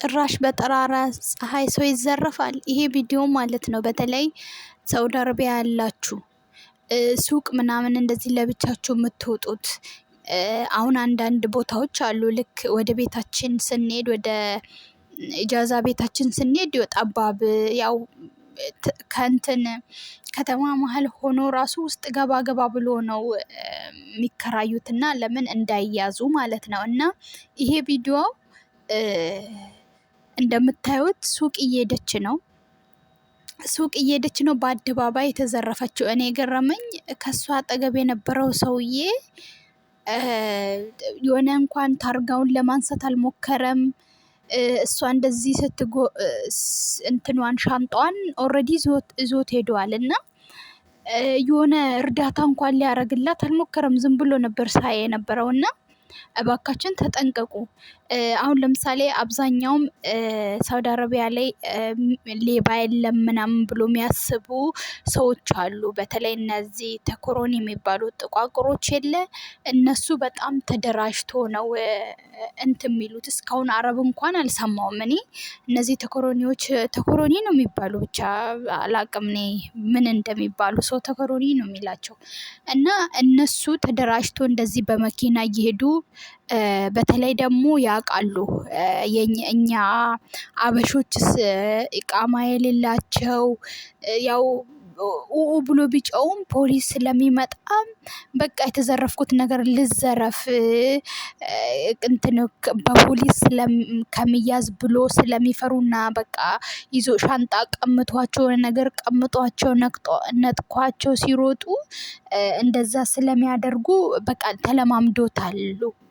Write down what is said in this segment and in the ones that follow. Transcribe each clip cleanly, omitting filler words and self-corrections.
ጭራሽ በጠራራ ፀሐይ ሰው ይዘረፋል። ይሄ ቪዲዮ ማለት ነው። በተለይ ሳውዲ አረቢያ ያላችሁ ሱቅ ምናምን እንደዚህ ለብቻችሁ የምትወጡት አሁን አንዳንድ ቦታዎች አሉ። ልክ ወደ ቤታችን ስንሄድ ወደ ኢጃዛ ቤታችን ስንሄድ ጠባብ ያው ከእንትን ከተማ መሀል ሆኖ ራሱ ውስጥ ገባ ገባ ብሎ ነው የሚከራዩትና ለምን እንዳይያዙ ማለት ነው። እና ይሄ ቪዲዮ እንደምታዩት ሱቅ እየሄደች ነው በአደባባይ የተዘረፈችው። እኔ ገረመኝ ከሷ አጠገብ የነበረው ሰውዬ የሆነ እንኳን ታርጋውን ለማንሳት አልሞከረም። እሷ እንደዚህ እንትኗን ሻንጣዋን ኦልሬዲ ይዞት ሄደዋል እና የሆነ እርዳታ እንኳን ሊያደርግላት አልሞከረም። ዝም ብሎ ነበር ሳይ የነበረው እና እባካችን ተጠንቀቁ። አሁን ለምሳሌ አብዛኛውም ሳውዲ አረቢያ ላይ ሌባ የለም ምናምን ብሎ የሚያስቡ ሰዎች አሉ። በተለይ እነዚህ ተኮሮኒ የሚባሉ ጥቋቁሮች የለ እነሱ በጣም ተደራጅቶ ነው እንትን የሚሉት። እስካሁን አረብ እንኳን አልሰማውም እኔ። እነዚህ ተኮሮኒ ነው የሚባሉ ብቻ አላቅም እኔ ምን እንደሚባሉ። ሰው ተኮሮኒ ነው የሚላቸው እና እነሱ ተደራጅቶ እንደዚህ በመኪና እየሄዱ በተለይ ደግሞ ያውቃሉ እኛ አበሾችስ ኢቃማ የሌላቸው ያው ብሎ ቢጮውም ፖሊስ ስለሚመጣም በቃ የተዘረፍኩት ነገር ልዘረፍ እንትን በፖሊስ ከሚያዝ ብሎ ስለሚፈሩና በቃ ይዞ ሻንጣ ቀምቷቸው ነገር ቀምጧቸው ነጥቋቸው ሲሮጡ እንደዛ ስለሚያደርጉ በቃ ተለማምዶታል።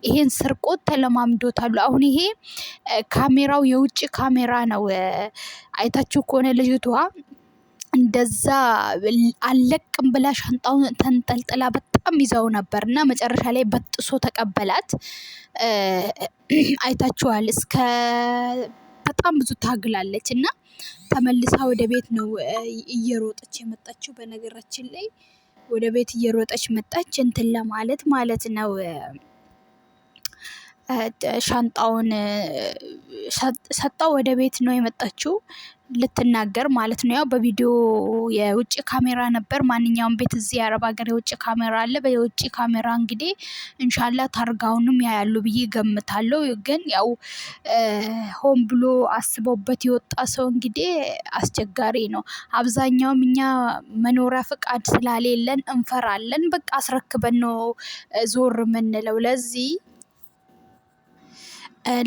ይሄን ስርቆት ተለማምዶታል። አሁን ይሄ ካሜራው የውጭ ካሜራ ነው። አይታችሁ ከሆነ ልጅቷ እንደዛ አለቅም ብላ ሻንጣውን ተንጠልጥላ በጣም ይዛው ነበር እና መጨረሻ ላይ በጥሶ ተቀበላት። አይታችኋል። እስከ በጣም ብዙ ታግላለች እና ተመልሳ ወደ ቤት ነው እየሮጠች የመጣችው። በነገራችን ላይ ወደ ቤት እየሮጠች መጣች እንትን ለማለት ማለት ነው። ሻንጣውን ሰጣው ወደ ቤት ነው የመጣችው ልትናገር ማለት ነው። ያው በቪዲዮ የውጭ ካሜራ ነበር። ማንኛውም ቤት እዚህ የአረብ ሀገር የውጭ ካሜራ አለ። በየውጭ ካሜራ እንግዲህ ኢንሻአላህ ታርጋውንም ያያሉ ብዬ ገምታለሁ። ግን ያው ሆን ብሎ አስቦበት የወጣ ሰው እንግዲህ አስቸጋሪ ነው። አብዛኛውም እኛ መኖሪያ ፍቃድ ስላሌለን እንፈራለን። በቃ አስረክበን ነው ዞር የምንለው።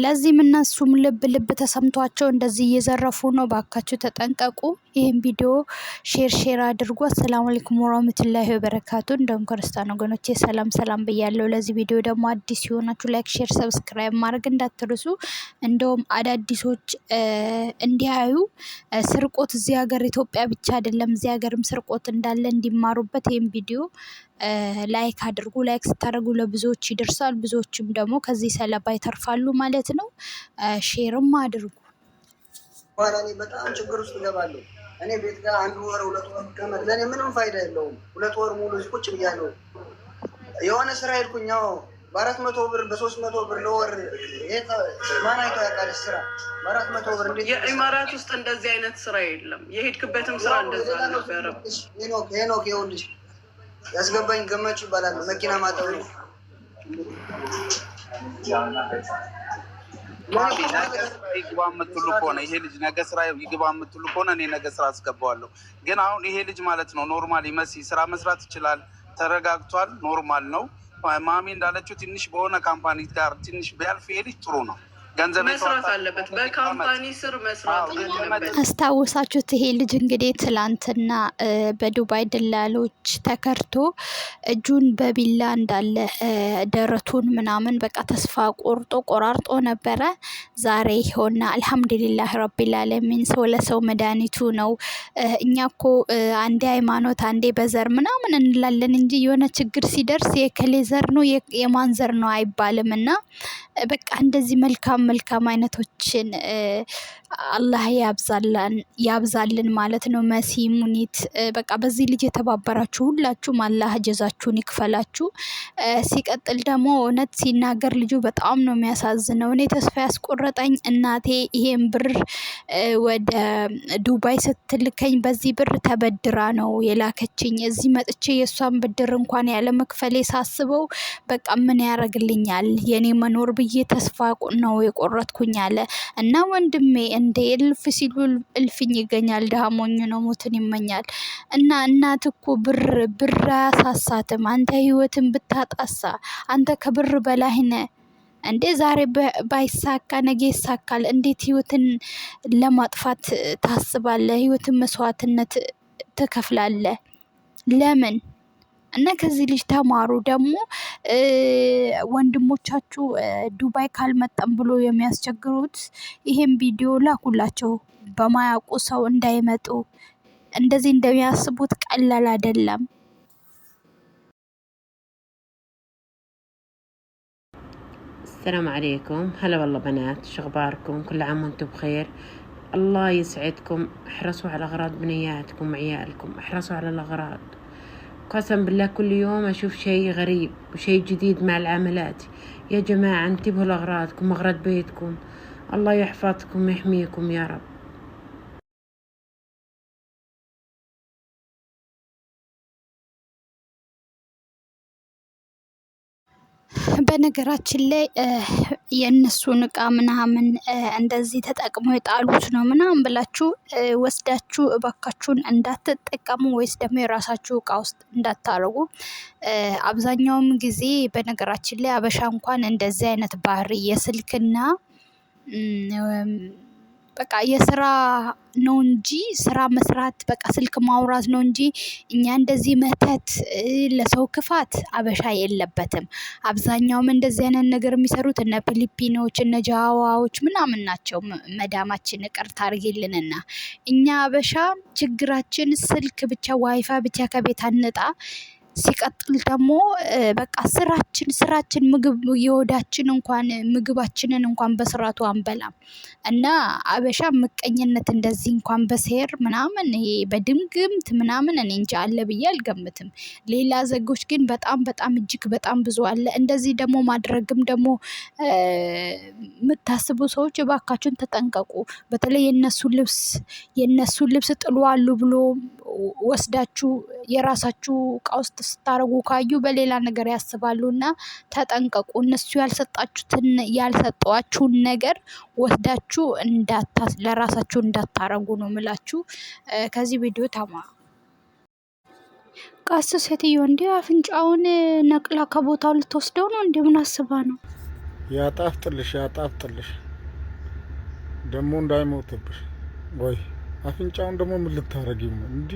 ለዚህም እነሱም ልብ ተሰምቷቸው እንደዚህ እየዘረፉ ነው። ባካችሁ ተጠንቀቁ። ይህን ቪዲዮ ሼር አድርጉ። አሰላሙ አለይኩም ወራህመቱላሂ ወበረካቱ። እንደውም ክርስቲያን ወገኖቼ ሰላም ብያለሁ። ለዚህ ቪዲዮ ደግሞ አዲስ የሆናችሁ ላይክ፣ ሼር፣ ሰብስክራይብ ማድረግ እንዳትረሱ። እንደውም አዳዲሶች እንዲያዩ ስርቆት እዚህ ሀገር ኢትዮጵያ ብቻ አይደለም እዚህ ሀገርም ስርቆት እንዳለ እንዲማሩበት ይህን ቪዲዮ ላይክ አድርጉ። ላይክ ስታደርጉ ለብዙዎች ይደርሳል። ብዙዎችም ደግሞ ከዚህ ሰለባ ይተርፋሉ ማለት ነው። ሼርም አድርጉ። እኔ በጣም ችግር ውስጥ እገባለሁ። እኔ ቤት ጋር 1 ወር 2 ወር ከመር ለእኔ ምንም ፋይዳ የለውም። 2 ወር ሙሉ ቁጭ ብያለሁ። የሆነ ስራ ሄድኩኝ በ400 ብር በ300 ብር ለወር ማን አይቶ ያውቃል? ስራ በ400 ብር እንዴት የኢማራት ውስጥ እንደዚህ አይነት ስራ የለም። የሄድክበትም ስራ እንደዛ ነበር። ሄኖክ ይኸውልሽ ያስገባኝ ገመቹ ይባላል። መኪና ማጠብ ነው። ይግባ የምትሉ ከሆነ ይሄ ልጅ ነገ ስራ ይግባ የምትሉ ከሆነ እኔ ነገ ስራ አስገባዋለሁ። ግን አሁን ይሄ ልጅ ማለት ነው ኖርማል መሲ ስራ መስራት ይችላል። ተረጋግቷል። ኖርማል ነው። ማሚ እንዳለችው ትንሽ በሆነ ካምፓኒ ጋር ትንሽ ቢያልፍ ይሄ ልጅ ጥሩ ነው። ገንዘብ መስራት አለበት። በካምፓኒ ስር መስራት አለበት። አስታውሳችሁት? ይሄ ልጅ እንግዲህ ትላንትና በዱባይ ደላሎች ተከርቶ እጁን በቢላ እንዳለ ደረቱን ምናምን በቃ ተስፋ ቆራርጦ ነበረ። ዛሬ ሆና አልሐምዱሊላህ ረቢል ዓለሚን። ሰው ለሰው መድኃኒቱ ነው። እኛ እኮ አንዴ ሃይማኖት አንዴ በዘር ምናምን እንላለን እንጂ የሆነ ችግር ሲደርስ የከሌ ዘር ነው የማን ዘር ነው አይባልም። እና በቃ እንደዚህ መልካም መልካም አይነቶችን አላህ ያብዛልን ማለት ነው። መሲ ሙኒት በቃ በዚህ ልጅ የተባበራችሁ ሁላችሁም አላህ ጀዛችሁን ይክፈላችሁ። ሲቀጥል ደግሞ እውነት ሲናገር ልጁ በጣም ነው የሚያሳዝነው። እኔ ተስፋ ያስቆረጠኝ እናቴ ይሄን ብር ወደ ዱባይ ስትልከኝ በዚህ ብር ተበድራ ነው የላከችኝ። እዚህ መጥቼ የእሷን ብድር እንኳን ያለ መክፈሌ ሳስበው በቃ ምን ያደርግልኛል የኔ መኖር ብዬ ተስፋ ነው የቆረጥኩኝ አለ። እና ወንድሜ እንደ እልፍ ሲሉ እልፍኝ ይገኛል፣ ድሃ ሞኝ ነው ሞትን ይመኛል። እና እናት እኮ ብር አያሳሳትም። አንተ ህይወትን ብታጣሳ አንተ ከብር በላይ ነህ እንዴ። ዛሬ ባይሳካ ነገ ይሳካል። እንዴት ህይወትን ለማጥፋት ታስባለህ? ህይወትን መስዋዕትነት ትከፍላለህ? ለምን? እና ከዚህ ልጅ ተማሩ። ደግሞ ወንድሞቻችሁ ዱባይ ካልመጣም ብሎ የሚያስቸግሩት ይሄን ቪዲዮ ላኩላቸው፣ በማያውቁ ሰው እንዳይመጡ። እንደዚህ እንደሚያስቡት ቀላል አይደለም። السلام عليكم، هلا والله بنات، شخباركم؟ كل عام وانتم بخير. الله يسعدكم. احرصوا على أغراض بنياتكم وعيالكم، احرصوا على الأغراض. قسم بالله كل يوم أشوف شيء غريب وشيء جديد مع العاملات. يا جماعة انتبهوا لأغراضكم، أغراض بيتكم. الله يحفظكم ويحميكم يا رب. በነገራችን ላይ የእነሱን እቃ ምናምን እንደዚህ ተጠቅሞ የጣሉት ነው ምናምን ብላችሁ ወስዳችሁ እባካችሁን እንዳትጠቀሙ፣ ወይስ ደግሞ የራሳችሁ እቃ ውስጥ እንዳታረጉ። አብዛኛውም ጊዜ በነገራችን ላይ አበሻ እንኳን እንደዚህ አይነት ባህሪ የስልክና በቃ የስራ ነው እንጂ ስራ መስራት በቃ ስልክ ማውራት ነው እንጂ እኛ እንደዚህ መተት ለሰው ክፋት አበሻ የለበትም። አብዛኛውም እንደዚህ አይነት ነገር የሚሰሩት እነ ፊሊፒኖች እነ ጃዋዎች ምናምን ናቸው። መዳማችን ይቅርታ አድርጊልንና እኛ አበሻ ችግራችን ስልክ ብቻ ዋይፋይ ብቻ ከቤት አንጣ። ሲቀጥል ደግሞ በቃ ስራችን ምግብ የወዳችን እንኳን ምግባችንን እንኳን በስርዓቱ አንበላም። እና አበሻ ምቀኝነት እንደዚህ እንኳን በሴር ምናምን ይሄ በድምግምት ምናምን እኔ እንጃ አለ ብዬ አልገምትም። ሌላ ዜጎች ግን በጣም እጅግ በጣም ብዙ አለ። እንደዚህ ደግሞ ማድረግም ደግሞ የምታስቡ ሰዎች እባካችሁን ተጠንቀቁ። በተለይ የነሱ ልብስ ጥሉ አሉ ብሎ ወስዳችሁ የራሳችሁ እቃ ውስጥ ስታረጉ ካዩ በሌላ ነገር ያስባሉና ተጠንቀቁ። እነሱ ያልሰጧችሁን ነገር ወስዳችሁ ለራሳችሁ እንዳታረጉ ነው ምላችሁ። ከዚህ ቪዲዮ ተማሩ። ቃስ ሴትዮ እንዴ አፍንጫውን ነቅላ ከቦታው ልትወስደው ነው እንዴ? ምን አስባ ነው? ያጣፍጥልሽ ደግሞ እንዳይሞትብሽ። ወይ አፍንጫውን ደግሞ ምን ልታረጊው ነው እንዴ?